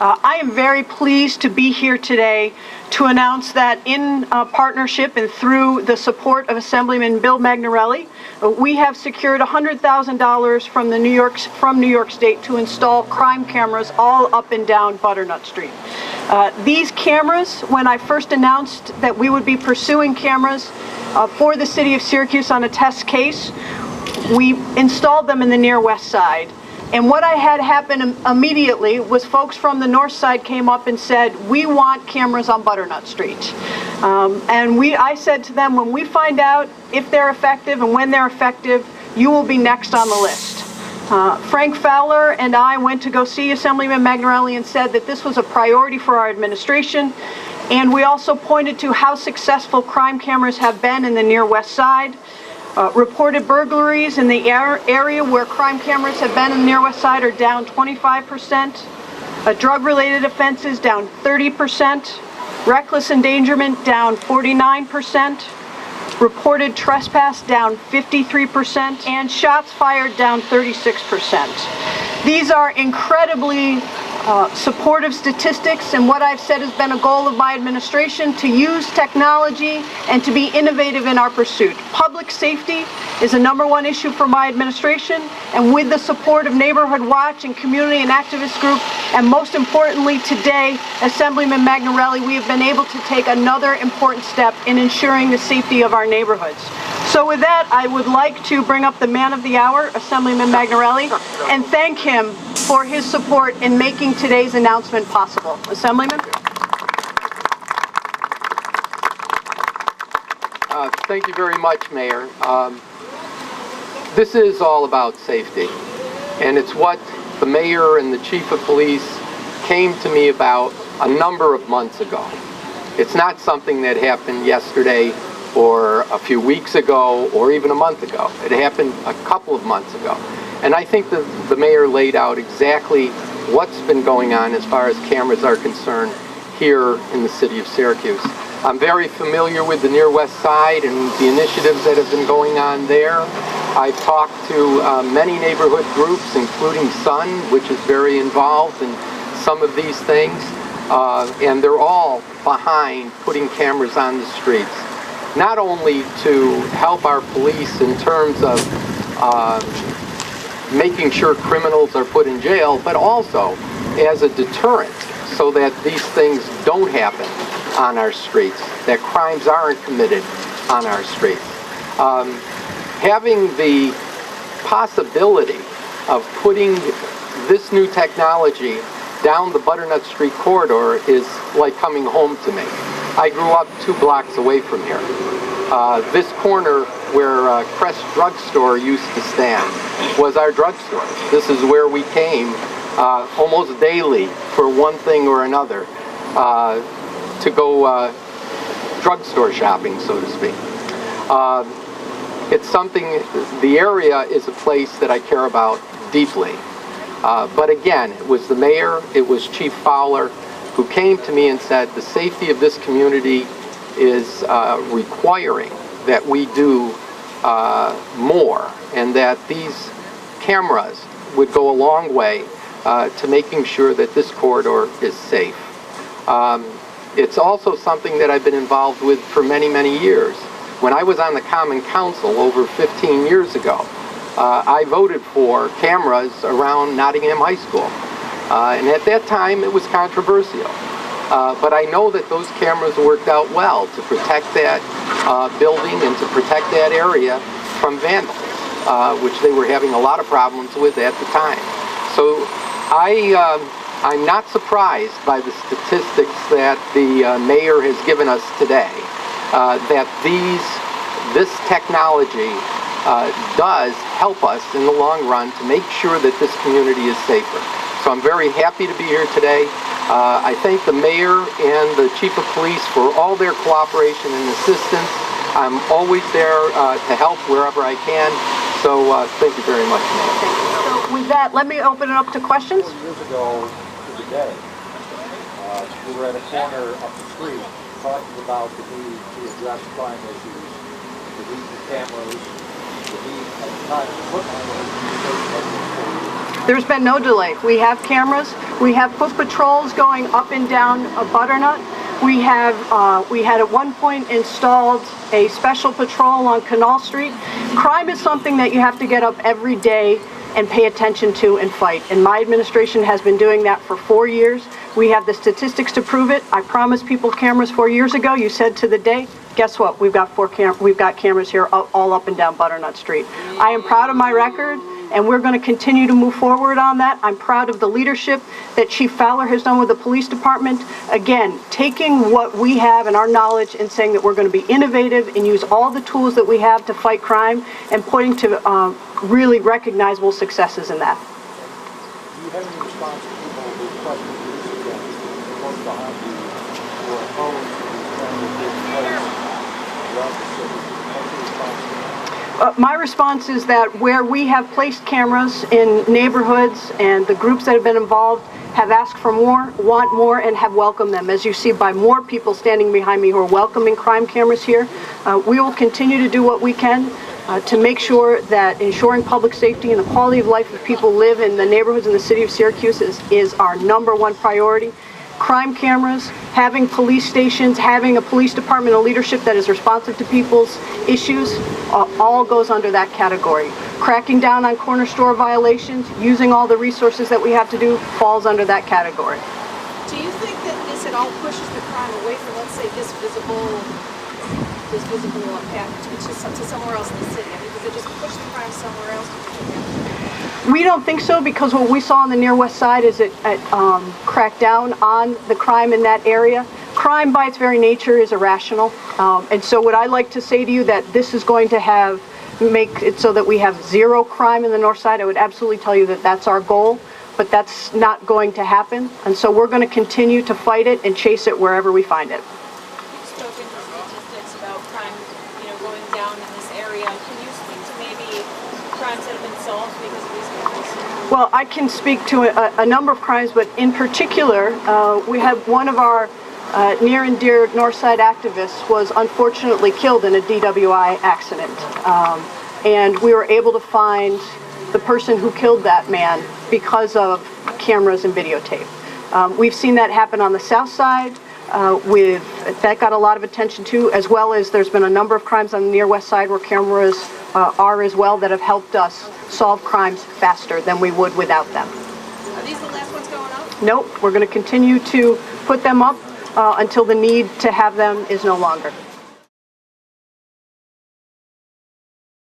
I am very pleased to be here today to announce that in partnership and through the support of Assemblyman Bill Magnarelli, we have secured $100,000 from New York State to install crime cameras all up and down Butternut Street. These cameras, when I first announced that we would be pursuing cameras for the city of Syracuse on a test case, we installed them in the near west side. And what I had happen immediately was folks from the Northside came up and said, we want cameras on Butternut Street. I said to them, when we find out if they're effective and when they're effective, you will be next on the list. Frank Fowler and I went to go see Assemblyman Magnarelli and said that this was a priority for our administration. And we also pointed to how successful crime cameras have been in the near west side. Reported burglaries in the area where crime cameras have been in the near west side are down 25%. Drug-related offenses down 30%. Reckless endangerment down 49%. Reported trespass down 53%. And shots fired down 36%. These are incredibly supportive statistics, and what I've said has been a goal of my administration to use technology and to be innovative in our pursuit. Public safety is a #1 issue for my administration, and with the support of Neighborhood Watch and community and activist group, and most importantly today, Assemblyman Magnarelli, we have been able to take another important step in ensuring the safety of our neighborhoods. So with that, I would like to bring up the man of the hour, Assemblyman Magnarelli, and thank him for his support in making today's announcement possible. Assemblyman? Thank you very much, Mayor. This is all about safety, and it's what the mayor and the chief of police came to me about a number of months ago. It's not something that happened yesterday or a few weeks ago or even a month ago. It happened a couple of months ago. And I think that the mayor laid out exactly what's been going on as far as cameras are concerned here in the city of Syracuse. I'm very familiar with the near west side and the initiatives that have been going on there. I've talked to many neighborhood groups, including Sun, which is very involved in some of these things. And they're all behind putting cameras on the streets, not only to help our police in terms of making sure criminals are put in jail, but also as a deterrent so that these things don't happen on our streets, that crimes aren't committed on our streets. Having the possibility of putting this new technology down the Butternut Street corridor is like coming home to me. I grew up 2 blocks away from here. This corner where Crest Drugstore used to stand was our drugstore. This is where we came almost daily for one thing or another to go drugstore shopping, so to speak. It's something, the area is a place that I care about deeply. But again, it was the mayor, it was Chief Fowler, who came to me and said the safety of this community is requiring that we do more, and that these cameras would go a long way to making sure that this corridor is safe. It's also something that I've been involved with for many, many years. When I was on the Common Council over 15 years ago, I voted for cameras around Nottingham High School. And at that time, it was controversial. But I know that those cameras worked out well to protect that building and to protect that area from vandals, which they were having a lot of problems with at the time. So I'm not surprised by the statistics that the mayor has given us today, that this technology does help us in the long run to make sure that this community is safer. So I'm very happy to be here today. I thank the mayor and the chief of police for all their cooperation and assistance. I'm always there to help wherever I can. So thank you very much, Mayor. So with that, let me open it up to questions. 4 years ago to the day, we were at a corner up the street talking about the need to address crime issues, the need for cameras, the need at the time to put cameras in the There's been no delay. We have cameras. We have foot patrols going up and down Butternut. We had at one point installed a special patrol on Canal Street. Crime is something that you have to get up every day and pay attention to and fight. And my administration has been doing that for 4 years. We have the statistics to prove it. I promised people cameras 4 years ago. You said to the day. Guess what? We've got cameras here all up and down Butternut Street. I am proud of my record, and we're going to continue to move forward on that. I'm proud of the leadership that Chief Fowler has done with the police department. Again, taking what we have and our knowledge and saying that we're going to be innovative and use all the tools that we have to fight crime and pointing to really recognizable successes in that. Do you have any response to people who question police against the folks behind you who are opposed to these kinds of big posts around the city? What's your response to that? My response is that where we have placed cameras in neighborhoods and the groups that have been involved have asked for more, want more, and have welcomed them. As you see by more people standing behind me who are welcoming crime cameras here, we will continue to do what we can to make sure that ensuring public safety and the quality of life of people live in the neighborhoods in the city of Syracuse is our #1 priority. Crime cameras, having police stations, having a police department and leadership that is responsive to people's issues, all goes under that category. Cracking down on corner store violations, using all the resources that we have to do, falls under that category. Do you think that this at all pushes the crime away from, let's say, this visible path to somewhere else in the city? I mean, does it just push the crime somewhere else? We don't think so, because what we saw on the near west side is it cracked down on the crime in that area. Crime by its very nature is irrational, and so would I like to say to you that this is going to make it so that we have zero crime in the north side? I would absolutely tell you that that's our goal, but that's not going to happen, and so we're going to continue to fight it and chase it wherever we find it. You've spoken to statistics about crime, going down in this area. Can you speak to maybe crimes that have been solved because of these cameras? Well, I can speak to a number of crimes, but in particular, we had one of our near and dear Northside activists was unfortunately killed in a DWI accident. And we were able to find the person who killed that man because of cameras and videotape. We've seen that happen on the south side. That got a lot of attention too, as well as there's been a number of crimes on the near west side where cameras are as well that have helped us solve crimes faster than we would without them. Are these the last ones going up? Nope, we're going to continue to put them up until the need to have them is no longer.